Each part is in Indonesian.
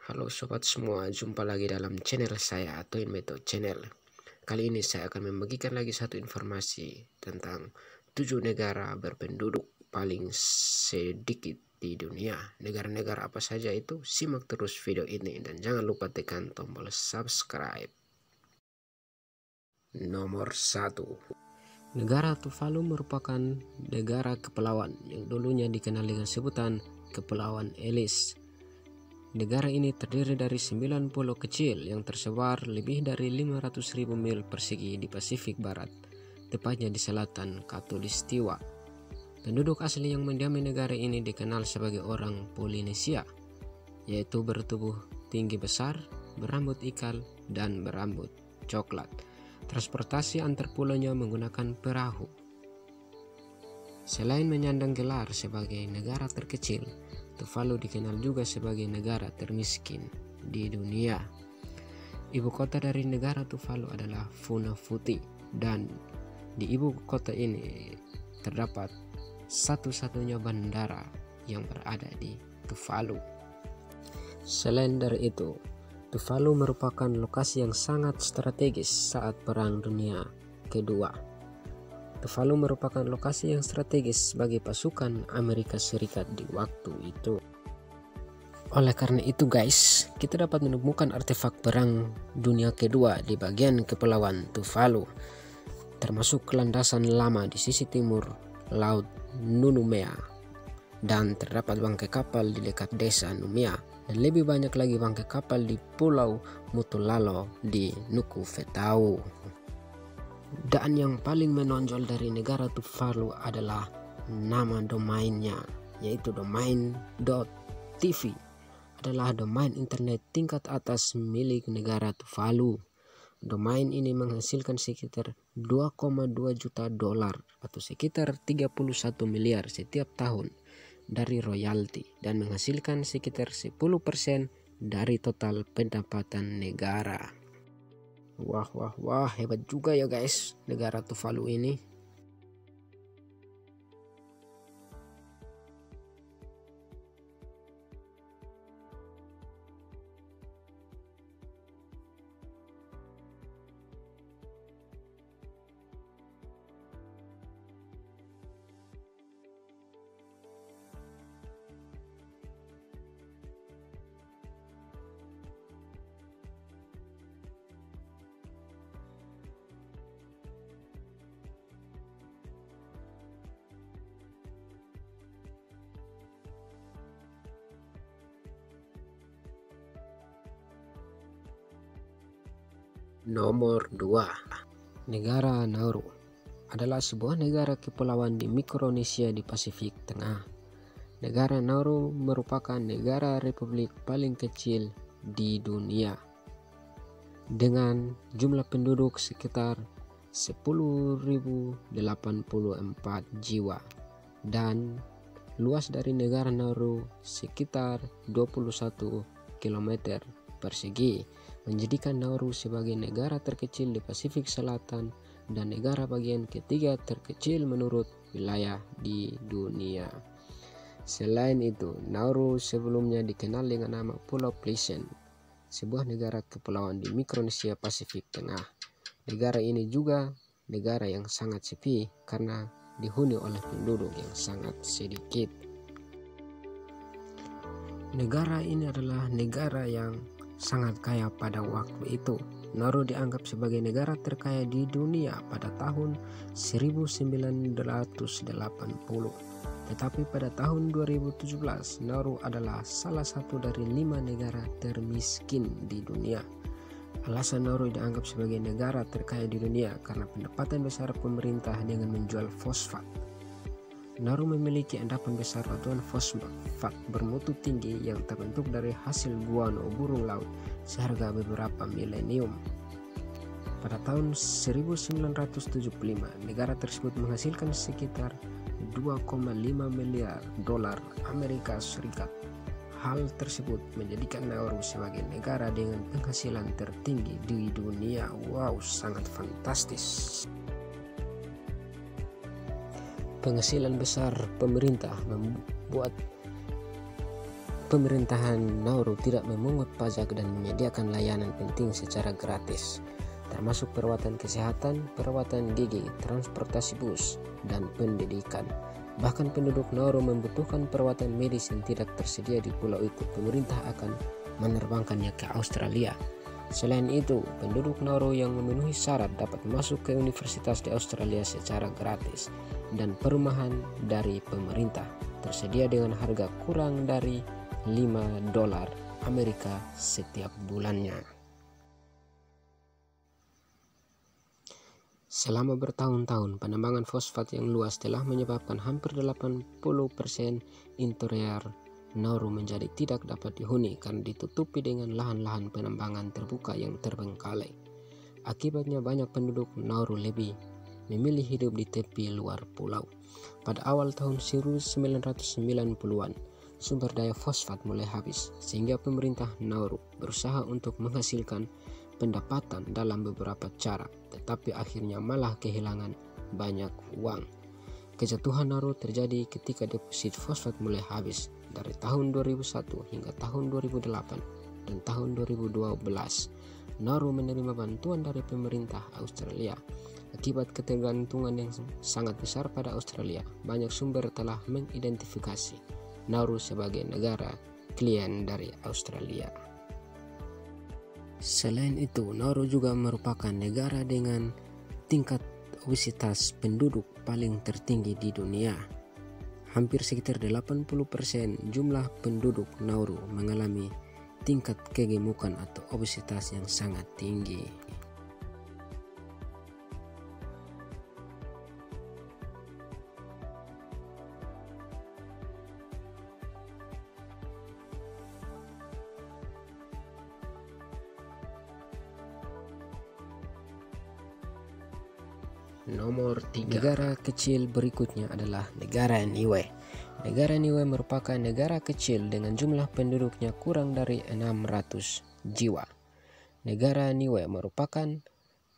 Halo sobat semua, jumpa lagi dalam channel saya atau Method Channel. Kali ini saya akan membagikan lagi satu informasi tentang 7 negara berpenduduk paling sedikit di dunia. Negara-negara apa saja itu? Simak terus video ini dan jangan lupa tekan tombol subscribe. Nomor 1. Negara Tuvalu merupakan negara kepulauan yang dulunya dikenal dengan sebutan Kepulauan Ellis. Negara ini terdiri dari 9 pulau kecil yang tersebar lebih dari 500.000 mil persegi di Pasifik Barat, tepatnya di selatan Khatulistiwa. Penduduk asli yang mendiami negara ini dikenal sebagai orang Polinesia, yaitu bertubuh tinggi besar, berambut ikal, dan berambut coklat. Transportasi antar pulaunya menggunakan perahu. Selain menyandang gelar sebagai negara terkecil, Tuvalu dikenal juga sebagai negara termiskin di dunia. Ibu kota dari negara Tuvalu adalah Funafuti, dan di ibu kota ini terdapat satu-satunya bandara yang berada di Tuvalu. Selain dari itu, Tuvalu merupakan lokasi yang sangat strategis saat Perang Dunia Kedua. Tuvalu merupakan lokasi yang strategis bagi pasukan Amerika Serikat di waktu itu. Oleh karena itu guys, kita dapat menemukan artefak Perang Dunia Kedua di bagian kepulauan Tuvalu, termasuk landasan lama di sisi timur Laut Nunumea, dan terdapat bangkai kapal di dekat desa Numea, dan lebih banyak lagi bangkai kapal di Pulau Mutulalo di Nukufetau. Dan yang paling menonjol dari negara Tuvalu adalah nama domainnya, yaitu domain.tv, adalah domain internet tingkat atas milik negara Tuvalu. Domain ini menghasilkan sekitar 2,2 juta dolar atau sekitar 31 miliar setiap tahun dari royalti, dan menghasilkan sekitar 10% dari total pendapatan negara. Wah, hebat juga ya guys negara Tuvalu ini. Nomor 2. Negara Nauru adalah sebuah negara kepulauan di Mikronesia di Pasifik Tengah. Negara Nauru merupakan negara republik paling kecil di dunia, dengan jumlah penduduk sekitar 10.084 jiwa, dan luas dari negara Nauru sekitar 21 km persegi, menjadikan Nauru sebagai negara terkecil di Pasifik Selatan dan negara bagian ketiga terkecil menurut wilayah di dunia. Selain itu, Nauru sebelumnya dikenal dengan nama Pulau Pleasant, sebuah negara kepulauan di Mikronesia Pasifik Tengah. Negara ini juga negara yang sangat sepi karena dihuni oleh penduduk yang sangat sedikit. Negara ini adalah negara yang sangat kaya pada waktu itu. Nauru dianggap sebagai negara terkaya di dunia pada tahun 1980. Tetapi pada tahun 2017, Nauru adalah salah satu dari 5 negara termiskin di dunia. Alasan Nauru dianggap sebagai negara terkaya di dunia karena pendapatan besar pemerintah dengan menjual fosfat. Nauru memiliki endapan besar batuan fosfat bermutu tinggi yang terbentuk dari hasil guano burung laut seharga beberapa milenium. Pada tahun 1975, negara tersebut menghasilkan sekitar 2,5 miliar dolar Amerika Serikat. Hal tersebut menjadikan Nauru sebagai negara dengan penghasilan tertinggi di dunia. Wow, sangat fantastis. Penghasilan besar pemerintah membuat pemerintahan Nauru tidak memungut pajak dan menyediakan layanan penting secara gratis, termasuk perawatan kesehatan, perawatan gigi, transportasi bus, dan pendidikan. Bahkan penduduk Nauru membutuhkan perawatan medis yang tidak tersedia di pulau itu. Pemerintah akan menerbangkannya ke Australia. Selain itu, penduduk Nauru yang memenuhi syarat dapat masuk ke universitas di Australia secara gratis, dan perumahan dari pemerintah tersedia dengan harga kurang dari $5 Amerika setiap bulannya. Selama bertahun-tahun, penambangan fosfat yang luas telah menyebabkan hampir 80% interior Nauru menjadi tidak dapat dihuni karena ditutupi dengan lahan-lahan penambangan terbuka yang terbengkalai. Akibatnya banyak penduduk Nauru lebih memilih hidup di tepi luar pulau. Pada awal tahun 1990-an, sumber daya fosfat mulai habis, sehingga pemerintah Nauru berusaha untuk menghasilkan pendapatan dalam beberapa cara, tetapi akhirnya malah kehilangan banyak uang. Kejatuhan Nauru terjadi ketika deposit fosfat mulai habis dari tahun 2001 hingga tahun 2008 dan tahun 2012. Nauru menerima bantuan dari pemerintah Australia. Akibat ketergantungan yang sangat besar pada Australia, banyak sumber telah mengidentifikasi Nauru sebagai negara klien dari Australia. Selain itu, Nauru juga merupakan negara dengan tingkat obesitas penduduk paling tertinggi di dunia. Hampir sekitar 80% jumlah penduduk Nauru mengalami tingkat kegemukan atau obesitas yang sangat tinggi. Nomor 3. Negara kecil berikutnya adalah negara Niue. Negara Niue merupakan negara kecil dengan jumlah penduduknya kurang dari 600 jiwa. Negara Niue merupakan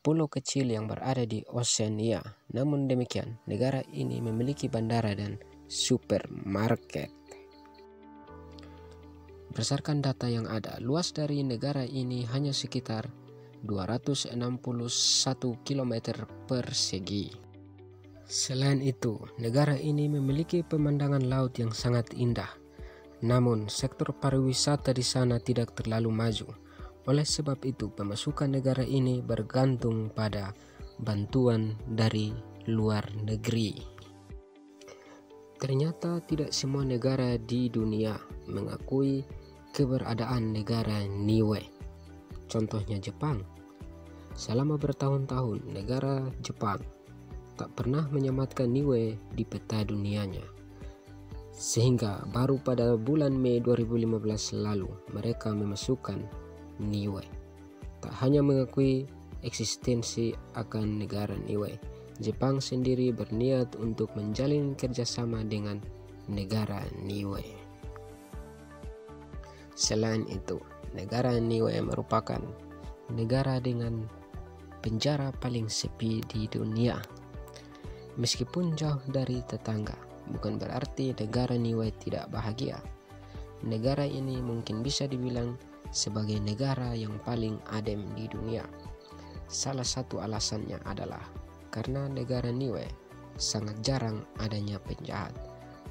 pulau kecil yang berada di Oseania. Namun demikian, negara ini memiliki bandara dan supermarket. Berdasarkan data yang ada, luas dari negara ini hanya sekitar 261 km persegi. Selain itu, negara ini memiliki pemandangan laut yang sangat indah. Namun, sektor pariwisata di sana tidak terlalu maju. Oleh sebab itu, pemasukan negara ini bergantung pada bantuan dari luar negeri. Ternyata tidak semua negara di dunia mengakui keberadaan negara Niue. Contohnya Jepang. Selama bertahun-tahun, negara Jepang tak pernah menyematkan Niue di peta dunianya. Sehingga baru pada bulan Mei 2015 lalu mereka memasukkan Niue. Tak hanya mengakui eksistensi akan negara Niue, Jepang sendiri berniat untuk menjalin kerjasama dengan negara Niue. Selain itu, negara Niue merupakan negara dengan penjara paling sepi di dunia. Meskipun jauh dari tetangga, bukan berarti negara Niue tidak bahagia. Negara ini mungkin bisa dibilang sebagai negara yang paling adem di dunia. Salah satu alasannya adalah karena negara Niue sangat jarang adanya penjahat.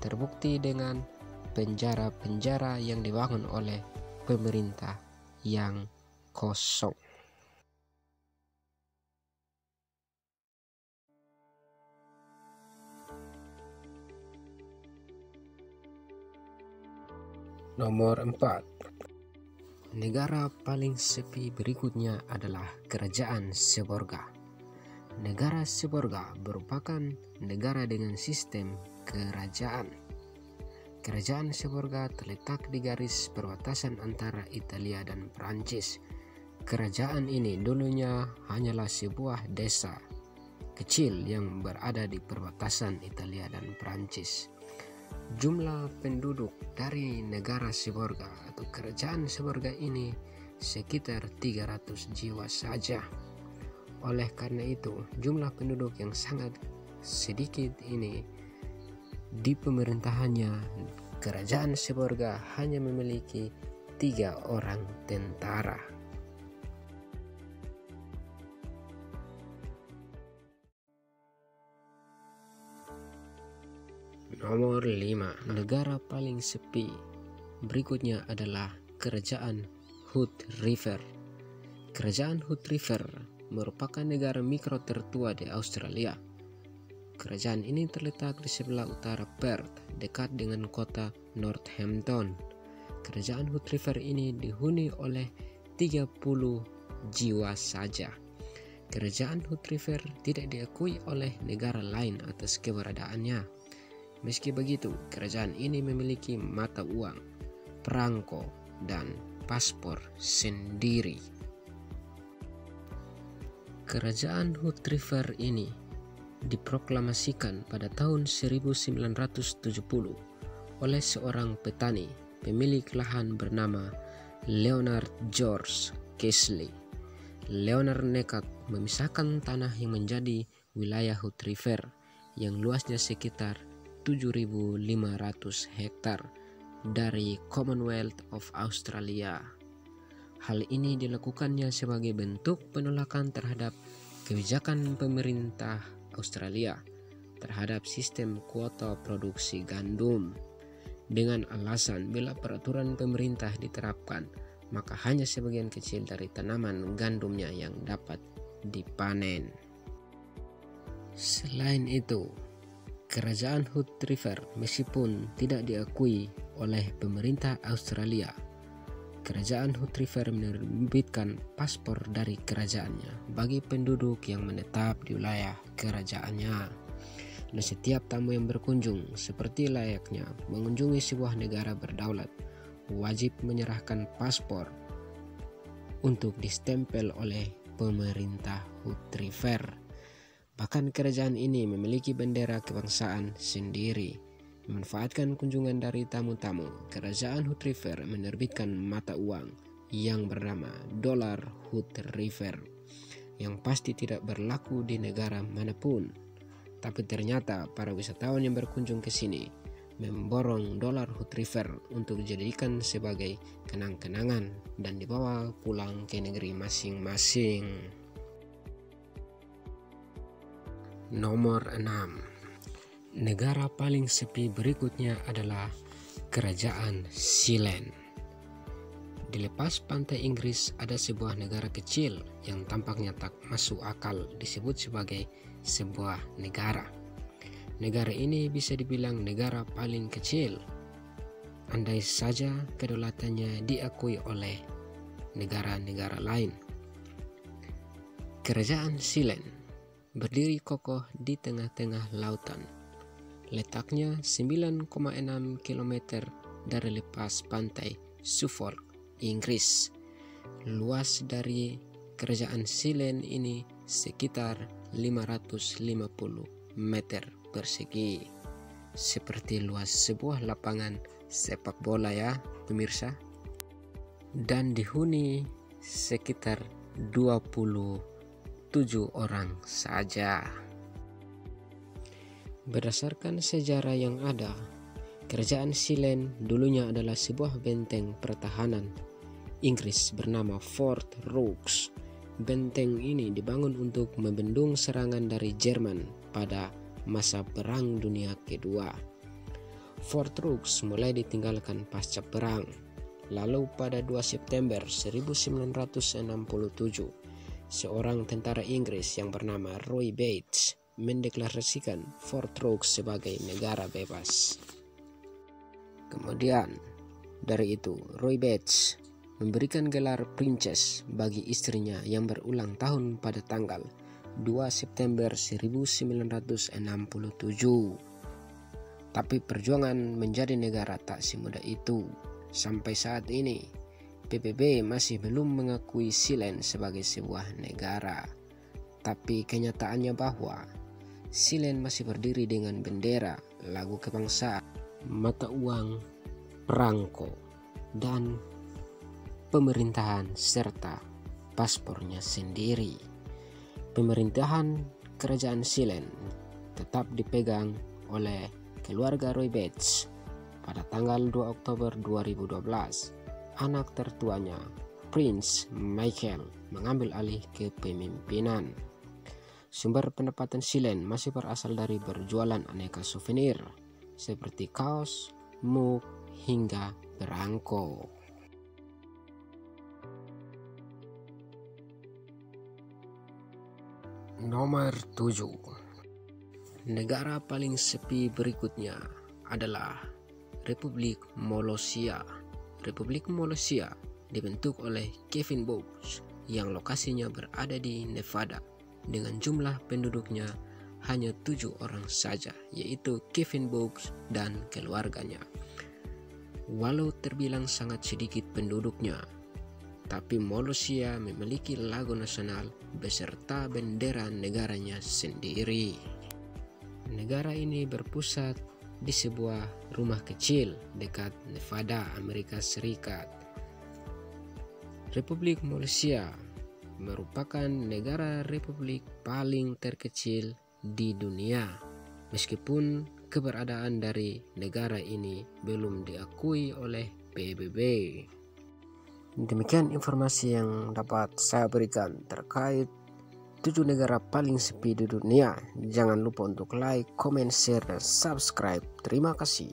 Terbukti dengan penjara-penjara yang dibangun oleh pemerintah yang kosong. Nomor 4. Negara paling sepi berikutnya adalah Kerajaan Seborga. Negara Seborga merupakan negara dengan sistem kerajaan. Kerajaan Seborga terletak di garis perbatasan antara Italia dan Prancis. Kerajaan ini dulunya hanyalah sebuah desa kecil yang berada di perbatasan Italia dan Prancis. Jumlah penduduk dari negara Seborga atau kerajaan Seborga ini sekitar 300 jiwa saja. Oleh karena itu, jumlah penduduk yang sangat sedikit ini di pemerintahannya Kerajaan Seborga hanya memiliki 3 orang tentara. Nomor 5. Negara paling sepi. Berikutnya adalah Kerajaan Hood River. Kerajaan Hood River merupakan negara mikro tertua di Australia. Kerajaan ini terletak di sebelah utara Perth, dekat dengan kota Northampton. Kerajaan Hood River ini dihuni oleh 30 jiwa saja. Kerajaan Hood River tidak diakui oleh negara lain atas keberadaannya. Meski begitu, kerajaan ini memiliki mata uang, perangko, dan paspor sendiri. Kerajaan Hood River ini diproklamasikan pada tahun 1970 oleh seorang petani pemilik lahan bernama Leonard George Casely. Leonard nekat memisahkan tanah yang menjadi wilayah Hood River yang luasnya sekitar 7.500 hektar dari Commonwealth of Australia. Hal ini dilakukannya sebagai bentuk penolakan terhadap kebijakan pemerintah Australia terhadap sistem kuota produksi gandum, dengan alasan bila peraturan pemerintah diterapkan, maka hanya sebagian kecil dari tanaman gandumnya yang dapat dipanen. Selain itu, Kerajaan Hood River meskipun tidak diakui oleh pemerintah Australia, Kerajaan Hood River menerbitkan paspor dari kerajaannya bagi penduduk yang menetap di wilayah kerajaannya. Dan setiap tamu yang berkunjung, seperti layaknya mengunjungi sebuah negara berdaulat, wajib menyerahkan paspor untuk distempel oleh pemerintah Hood River. Bahkan kerajaan ini memiliki bendera kebangsaan sendiri. Memanfaatkan kunjungan dari tamu-tamu, Kerajaan Hood River menerbitkan mata uang yang bernama dolar Hood River, yang pasti tidak berlaku di negara manapun. Tapi ternyata para wisatawan yang berkunjung ke sini memborong dolar Hood River untuk dijadikan sebagai kenang-kenangan dan dibawa pulang ke negeri masing-masing. Nomor 6. Negara paling sepi berikutnya adalah Kerajaan Sealand. Di lepas pantai Inggris ada sebuah negara kecil yang tampaknya tak masuk akal disebut sebagai sebuah negara. Negara ini bisa dibilang negara paling kecil, andai saja kedaulatannya diakui oleh negara-negara lain. Kerajaan Sealand berdiri kokoh di tengah-tengah lautan. Letaknya 9,6 km dari lepas pantai Suffolk, Inggris. Luas dari Kerajaan Sealand ini sekitar 550 meter persegi. Seperti luas sebuah lapangan sepak bola ya pemirsa. Dan dihuni sekitar 27 orang saja. Berdasarkan sejarah yang ada, Kerajaan Sealand dulunya adalah sebuah benteng pertahanan Inggris bernama Fort Rooks. Benteng ini dibangun untuk membendung serangan dari Jerman pada masa Perang Dunia Kedua. Fort Rooks mulai ditinggalkan pasca perang. Lalu pada 2 September 1967, seorang tentara Inggris yang bernama Roy Bates mendeklarasikan Fort Rooks sebagai negara bebas. Kemudian dari itu, Roy Bates memberikan gelar Princess bagi istrinya yang berulang tahun pada tanggal 2 September 1967. Tapi perjuangan menjadi negara tak semudah itu. Sampai saat ini, PBB masih belum mengakui Sealand sebagai sebuah negara. Tapi kenyataannya bahwa Sealand masih berdiri dengan bendera, lagu kebangsaan, mata uang, perangko, dan pemerintahan serta paspornya sendiri. Pemerintahan Kerajaan Sealand tetap dipegang oleh keluarga Roy Bates pada tanggal 2 Oktober 2012, anak tertuanya, Prince Michael, mengambil alih kepemimpinan. Sumber pendapatan Silen masih berasal dari berjualan aneka souvenir seperti kaos, mug, hingga perangko. Nomor 7. Negara paling sepi berikutnya adalah Republik Molossia. Republik Molossia dibentuk oleh Kevin Boggs yang lokasinya berada di Nevada dengan jumlah penduduknya hanya 7 orang saja, yaitu Kevin Boggs dan keluarganya. Walau terbilang sangat sedikit penduduknya, tapi Molossia memiliki lagu nasional beserta bendera negaranya sendiri. Negara ini berpusat di sebuah rumah kecil dekat Nevada, Amerika Serikat. Republik Molossia merupakan negara republik paling terkecil di dunia, meskipun keberadaan dari negara ini belum diakui oleh PBB. Demikian informasi yang dapat saya berikan terkait 7 negara paling sepi di dunia. Jangan lupa untuk like, comment, share, dan subscribe. Terima kasih.